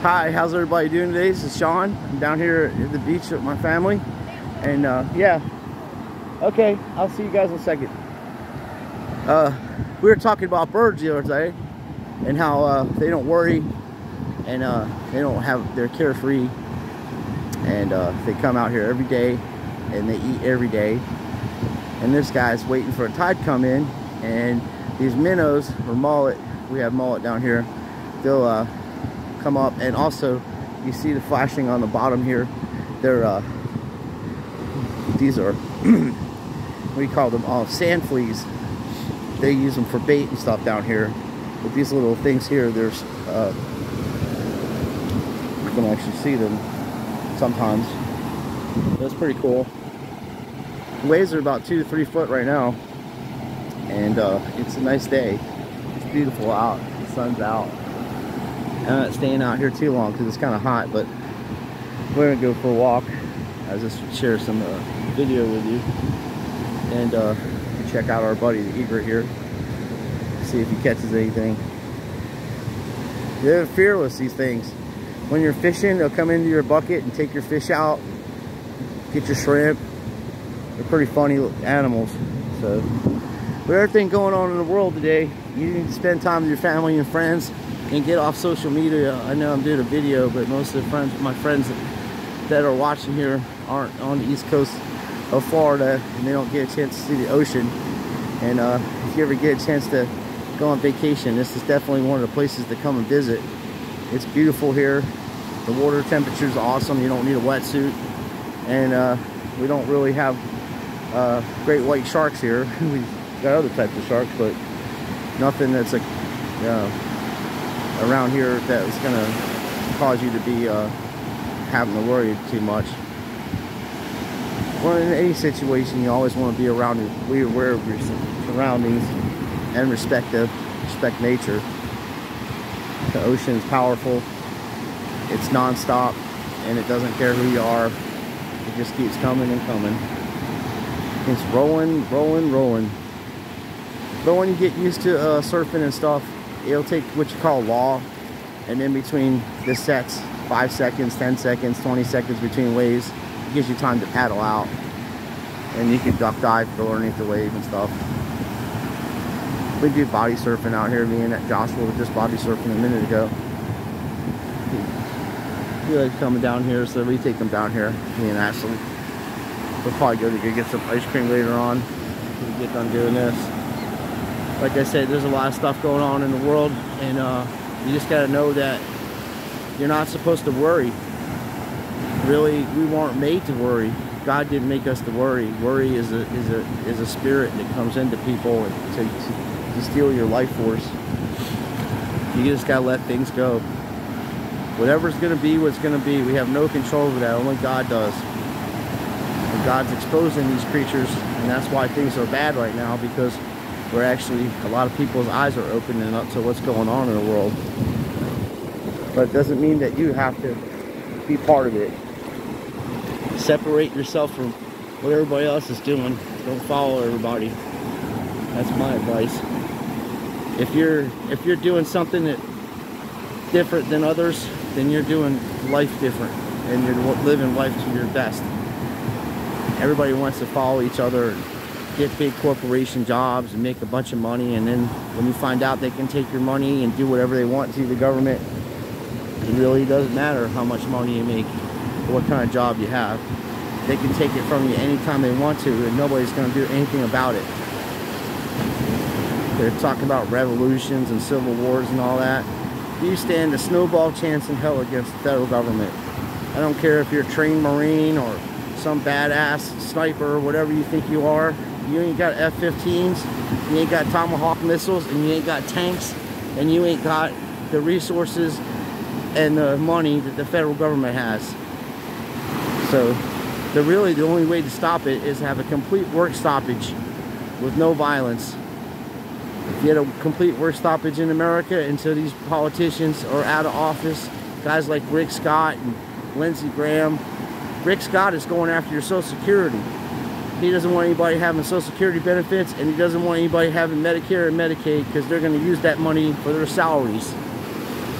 Hi, how's everybody doing today? This is Sean. I'm down here at the beach with my family. And yeah, okay, I'll see you guys in a second. We were talking about birds the other day and how they don't worry and they don't have, they're carefree, and they come out here every day and they eat every day. And this guy's waiting for a tide to come in, and these minnows or mullet, we have mullet down here, they'll come up. And also you see the flashing on the bottom here. They're these are what do you call them, sand fleas. They use them for bait and stuff down here. But these little things here, there's you can actually see them sometimes. That's pretty cool. The waves are about 2 to 3 foot right now, and it's a nice day. It's beautiful out. The sun's out. I'm not staying out here too long because it's kind of hot, but we're gonna go for a walk. I'll just share some video with you, and check out our buddy the egret here, see if he catches anything. They're fearless, these things. When you're fishing, they'll come into your bucket and take your fish out, get your shrimp. They're pretty funny animals. So with everything going on in the world today, you need to spend time with your family and friends and get off social media. I know I'm doing a video, but most of my friends that are watching here aren't on the east coast of Florida, and they don't get a chance to see the ocean. And if you ever get a chance to go on vacation, this is definitely one of the places to come and visit. It's beautiful here. The water temperature is awesome. You don't need a wetsuit, and we don't really have great white sharks here. We've got other types of sharks, but nothing that's like around here that is going to cause you to be having to worry too much. Well, in any situation, you always want to be around, be aware of your surroundings and respect nature. The ocean is powerful. It's non-stop, and it doesn't care who you are. It just keeps coming and coming. It's rolling, rolling, rolling. But when you get used to surfing and stuff, it'll take what you call law, and in between the sets, 5 seconds, 10 seconds, 20 seconds between waves, it gives you time to paddle out, and you can duck dive, go underneath the wave and stuff. We do body surfing out here. Me and Joshua were just body surfing a minute ago. He likes coming down here, so we take them down here, me and Ashley. We'll probably go to get some ice cream later on when we get done doing this. Like I said, there's a lot of stuff going on in the world, and you just gotta know that you're not supposed to worry. Really, we weren't made to worry. God didn't make us to worry. Worry is a spirit that comes into people to steal your life force. You just gotta let things go. Whatever's gonna be, what's gonna be. We have no control over that. Only God does. And God's exposing these creatures, and that's why things are bad right now, because we're actually, a lot of people's eyes are opening up to what's going on in the world. But it doesn't mean that you have to be part of it. Separate yourself from what everybody else is doing. Don't follow everybody. That's my advice. If you're doing something that different than others, then you're doing life different, and you're living life to your best. Everybody wants to follow each other, get big corporation jobs and make a bunch of money, and then when you find out they can take your money and do whatever they want to the government, it really doesn't matter how much money you make or what kind of job you have. They can take it from you anytime they want to, and nobody's going to do anything about it. They're talking about revolutions and civil wars and all that. You stand a snowball chance in hell against the federal government. I don't care if you're a trained Marine or some badass sniper or whatever you think you are. You ain't got F-15s, you ain't got Tomahawk missiles, and you ain't got tanks, and you ain't got the resources and the money that the federal government has. So the only way to stop it is have a complete work stoppage with no violence. If you had a complete work stoppage in America until these politicians are out of office, guys like Rick Scott and Lindsey Graham. Rick Scott is going after your Social Security. He doesn't want anybody having Social Security benefits, and he doesn't want anybody having Medicare and Medicaid, because they're going to use that money for their salaries.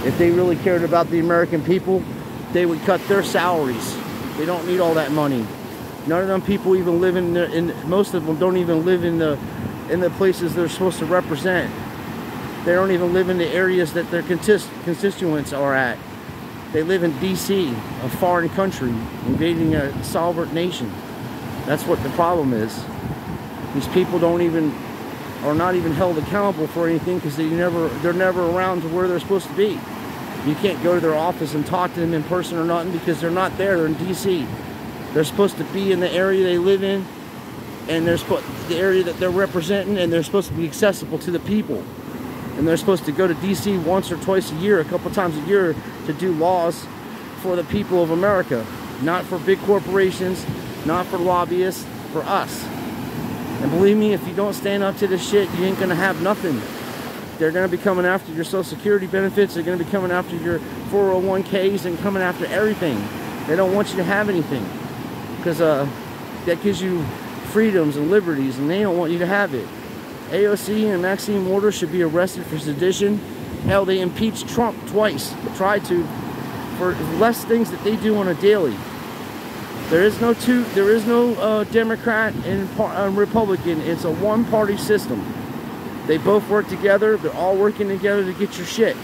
If they really cared about the American people, they would cut their salaries. They don't need all that money. None of them people even live most of them don't even live in the places they're supposed to represent. They don't even live in the areas that their constituents are at. They live in D.C., a foreign country, invading a sovereign nation. That's what the problem is. These people are not even held accountable for anything because they're never around to where they're supposed to be. You can't go to their office and talk to them in person or nothing because they're not there. They're in D.C. They're supposed to be in the area they live in, and the area that they're representing, and they're supposed to be accessible to the people. And they're supposed to go to D.C. once or twice a year, a couple times a year, to do laws for the people of America. Not for big corporations, not for lobbyists, for us. And believe me, if you don't stand up to this shit, you ain't gonna have nothing. They're gonna be coming after your Social Security benefits, they're gonna be coming after your 401ks and coming after everything. They don't want you to have anything. Because that gives you freedoms and liberties, and they don't want you to have it. AOC and Maxine Waters should be arrested for sedition. Hell, they impeached Trump twice, tried to, for less things that they do on a daily. There is no Democrat and Republican. It's a one-party system. They both work together. They're all working together to get your shit.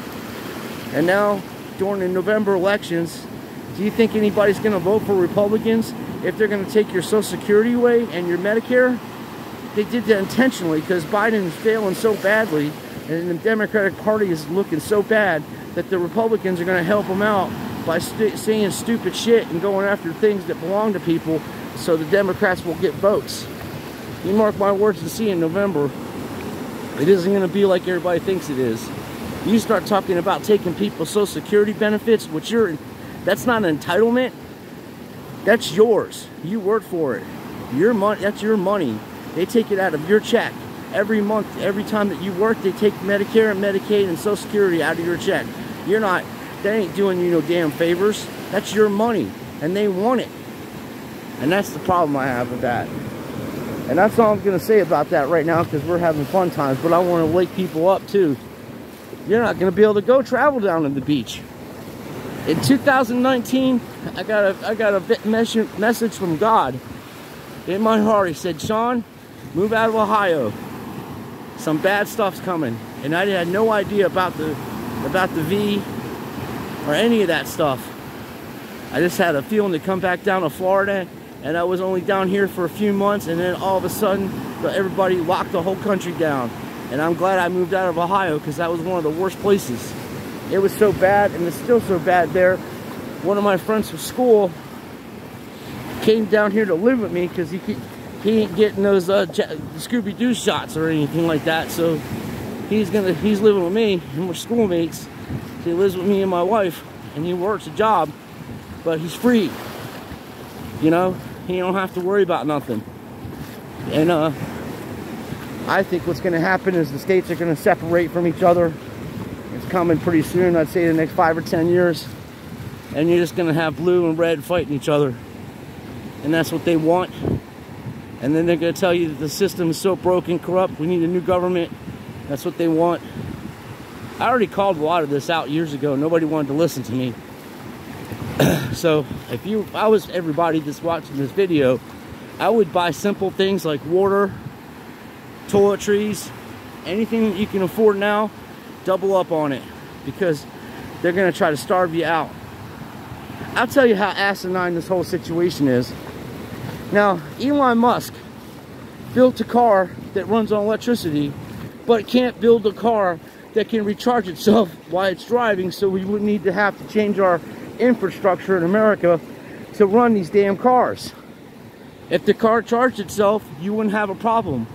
And now, during the November elections, do you think anybody's going to vote for Republicans if they're going to take your Social Security away and your Medicare? They did that intentionally because Biden is failing so badly and the Democratic Party is looking so bad that the Republicans are going to help them out by saying stupid shit and going after things that belong to people so the Democrats will get votes. You mark my words to see in November, it isn't going to be like everybody thinks it is. You start talking about taking people's Social Security benefits, that's not an entitlement. That's yours. You work for it. Your money. That's your money. They take it out of your check. Every month, every time that you work, they take Medicare and Medicaid and Social Security out of your check. They ain't doing you no damn favors. That's your money. And they want it. And that's the problem I have with that. And that's all I'm going to say about that right now because we're having fun times. But I want to wake people up too. You're not going to be able to go travel down to the beach. In 2019, I got a message from God in my heart. He said, Sean, move out of Ohio. Some bad stuff's coming. And I had no idea about the V or any of that stuff. I just had a feeling to come back down to Florida, and I was only down here for a few months, and then all of a sudden, everybody locked the whole country down. And I'm glad I moved out of Ohio because that was one of the worst places. It was so bad, and it's still so bad there. One of my friends from school came down here to live with me because he ain't getting those Scooby-Doo shots or anything like that. So he's living with me, and we're schoolmates. So he lives with me and my wife, and he works a job, but he's free. You know, he don't have to worry about nothing. And I think what's going to happen is the states are going to separate from each other. It's coming pretty soon, I'd say the next 5 or 10 years. And you're just going to have blue and red fighting each other. And that's what they want. And then they're going to tell you that the system is so broken, corrupt, we need a new government. That's what they want. I already called a lot of this out years ago. Nobody wanted to listen to me. So if I was everybody that's watching this video, I would buy simple things like water, toiletries, anything that you can afford now, double up on it, because they're going to try to starve you out. I'll tell you how asinine this whole situation is. Now, Elon Musk built a car that runs on electricity, but can't build a car that can recharge itself while it's driving, so we would need to have to change our infrastructure in America to run these damn cars. If the car charged itself, you wouldn't have a problem.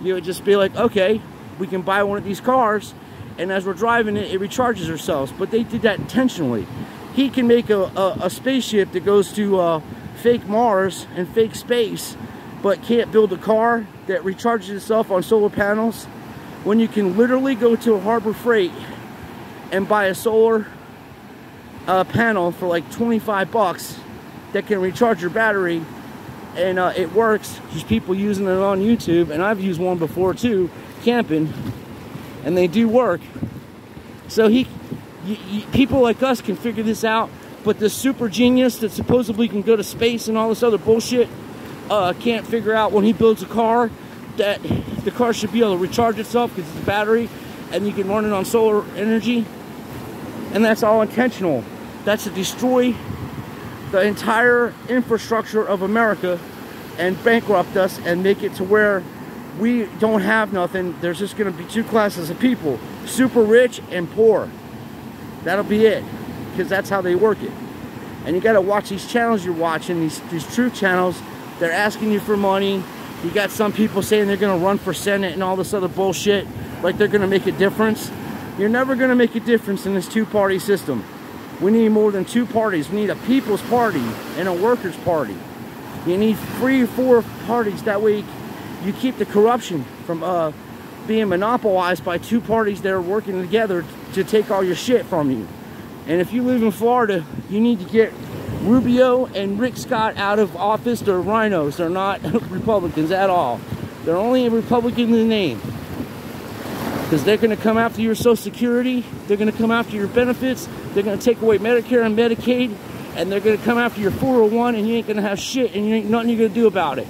You would just be like, okay, we can buy one of these cars, and as we're driving it, it recharges ourselves. But they did that intentionally. He can make a spaceship that goes to fake Mars and fake space, but can't build a car that recharges itself on solar panels, when you can literally go to a Harbor Freight and buy a solar panel for like 25 bucks that can recharge your battery, and it works. There's people using it on YouTube, and I've used one before too, camping, and they do work. So you people like us can figure this out, but the super genius that supposedly can go to space and all this other bullshit can't figure out when he builds a car that the car should be able to recharge itself because it's a battery and you can run it on solar energy. And that's all intentional. That's to destroy the entire infrastructure of America and bankrupt us and make it to where we don't have nothing. There's just going to be two classes of people, super rich and poor. That'll be it, because that's how they work it. And you got to watch these channels you're watching, these truth channels. They're asking you for money. You got some people saying they're going to run for Senate and all this other bullshit, like they're going to make a difference. You're never going to make a difference in this two-party system. We need more than two parties. We need a people's party and a workers' party. You need 3 or 4 parties. That way you keep the corruption from being monopolized by two parties that are working together to take all your shit from you. And if you live in Florida, you need to get Rubio and Rick Scott out of office. They're rhinos. They're not Republicans at all. They're only a Republican in name. Because they're going to come after your Social Security. They're going to come after your benefits. They're going to take away Medicare and Medicaid. And they're going to come after your 401, and you ain't going to have shit, and you ain't nothing you're going to do about it.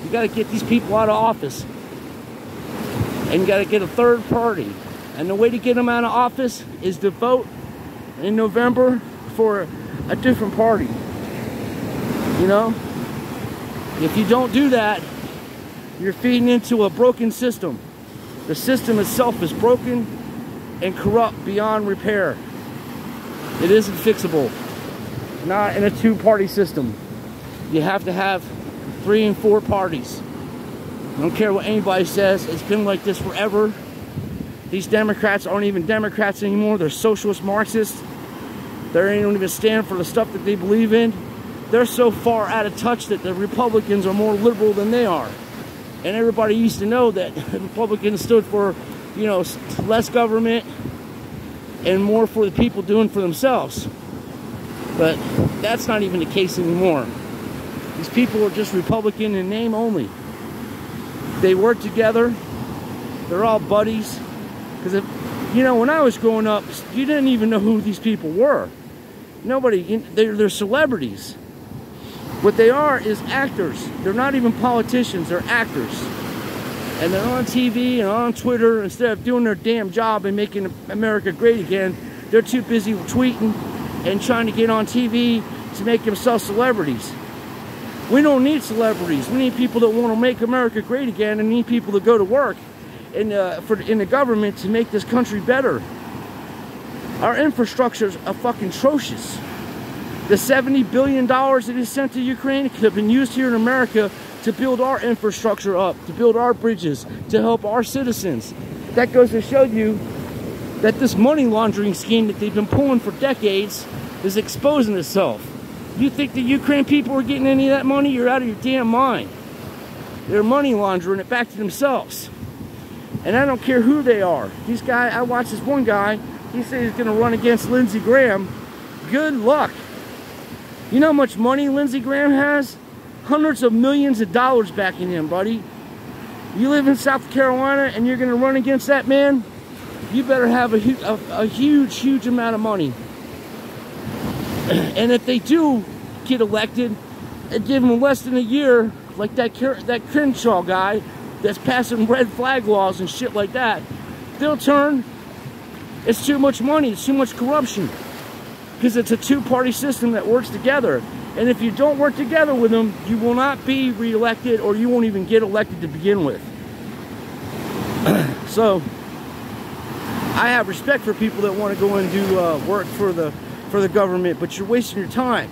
You got to get these people out of office. And you got to get a third party. And the way to get them out of office is to vote in November for a different party. You know? If you don't do that, you're feeding into a broken system. The system itself is broken and corrupt beyond repair. It isn't fixable. Not in a two-party system. You have to have 3 and 4 parties. I don't care what anybody says. It's been like this forever. These Democrats aren't even Democrats anymore. They're socialist Marxists. They don't even stand for the stuff that they believe in. They're so far out of touch that the Republicans are more liberal than they are. And everybody used to know that Republicans stood for, you know, less government and more for the people doing for themselves. But that's not even the case anymore. These people are just Republican in name only. They work together. They're all buddies. Because, you know, when I was growing up, you didn't even know who these people were. Nobody, they're celebrities. What they are is actors. They're not even politicians, they're actors. And they're on TV and on Twitter. Instead of doing their damn job and making America great again, they're too busy tweeting and trying to get on TV to make themselves celebrities. We don't need celebrities. We need people that want to make America great again, and need people to go to work in the government to make this country better. Our infrastructure is fucking atrocious. The $70 billion that is sent to Ukraine could have been used here in America to build our infrastructure up, to build our bridges, to help our citizens. That goes to show you that this money laundering scheme that they've been pulling for decades is exposing itself. You think the Ukraine people are getting any of that money? You're out of your damn mind. They're money laundering it back to themselves. And I don't care who they are. These guys, I watched this one guy, he said he's going to run against Lindsey Graham. Good luck. You know how much money Lindsey Graham has? Hundreds of millions of dollars backing him, buddy. You live in South Carolina and you're going to run against that man? You better have a huge, huge amount of money. And if they do get elected, and give them less than a year, like that Crenshaw guy that's passing red flag laws and shit like that, they'll turn. It's too much money. It's too much corruption. Because it's a two-party system that works together. And if you don't work together with them, you will not be reelected, or you won't even get elected to begin with. So, I have respect for people that want to go and do work for the government, but you're wasting your time.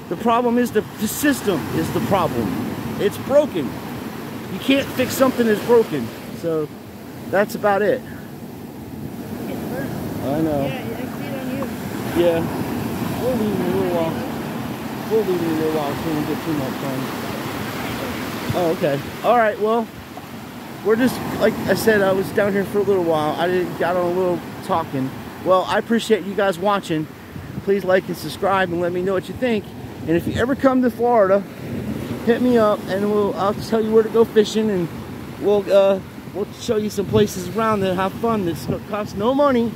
The problem is the system is the problem. It's broken. You can't fix something that's broken. So, that's about it. I know. Yeah, I see it on you. Yeah. We'll leave in a little while. We'll leave in a little while so we don't get too much time. Oh, okay. Alright, well, we're just, like I said, I was down here for a little while. I got on a little talking. Well, I appreciate you guys watching. Please like and subscribe and let me know what you think. And if you ever come to Florida, hit me up and I'll tell you where to go fishing, and we'll show you some places around that have fun. That costs no money.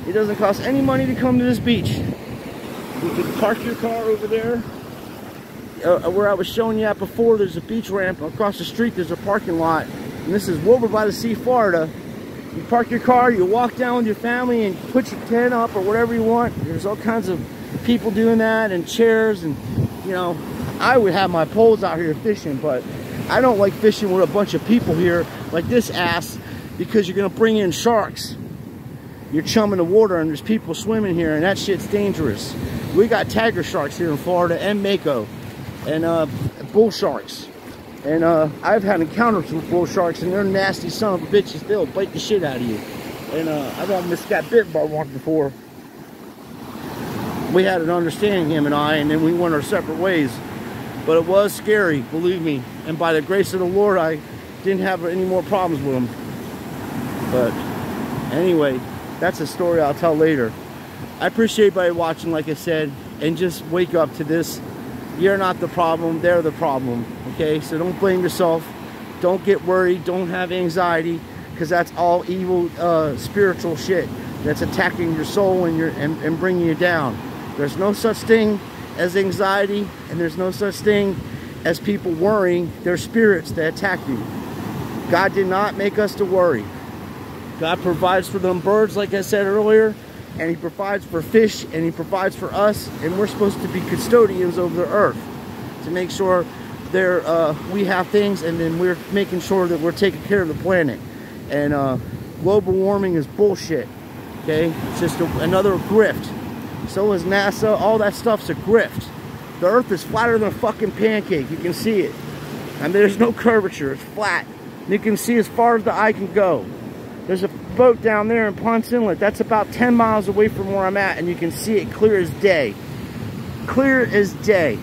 It doesn't cost any money to come to this beach. You can park your car over there. Where I was showing you at before, there's a beach ramp. Across the street, there's a parking lot. And this is Wilbur by the Sea, Florida. You park your car, you walk down with your family and put your tent up or whatever you want. There's all kinds of people doing that and chairs. And, you know, I would have my poles out here fishing, but I don't like fishing with a bunch of people here like this ass, because you're going to bring in sharks. You're chumming the water and there's people swimming here, and that shit's dangerous. We got tiger sharks here in Florida and Mako, and bull sharks. And I've had encounters with bull sharks, and they're nasty son of a bitches. They'll bite the shit out of you. And I've almost got bit by one before. We had an understanding, him and I, and then we went our separate ways. But it was scary, believe me. And by the grace of the Lord, I didn't have any more problems with them. But anyway, that's a story I'll tell later. I appreciate everybody watching, like I said, and just wake up to this. You're not the problem, they're the problem, okay? So don't blame yourself. Don't get worried, don't have anxiety, because that's all evil spiritual shit that's attacking your soul and bringing you down. There's no such thing as anxiety, and there's no such thing as people worrying. They're spirits that attack you. God did not make us to worry. God provides for them birds, like I said earlier, and he provides for fish, and he provides for us, and we're supposed to be custodians of the earth to make sure we have things, and then we're making sure that we're taking care of the planet. And global warming is bullshit, okay? It's just another grift. So is NASA. All that stuff's a grift. The earth is flatter than a fucking pancake. You can see it. I mean, there's no curvature. It's flat. You can see as far as the eye can go. There's a boat down there in Ponce Inlet. That's about 10 miles away from where I'm at, and you can see it clear as day. Clear as day.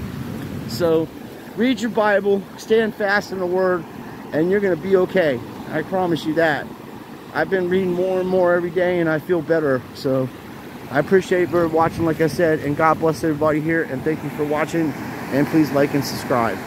So, read your Bible, stand fast in the Word, and you're going to be okay. I promise you that. I've been reading more and more every day, and I feel better. So, I appreciate you watching, like I said, and God bless everybody here, and thank you for watching, and please like and subscribe.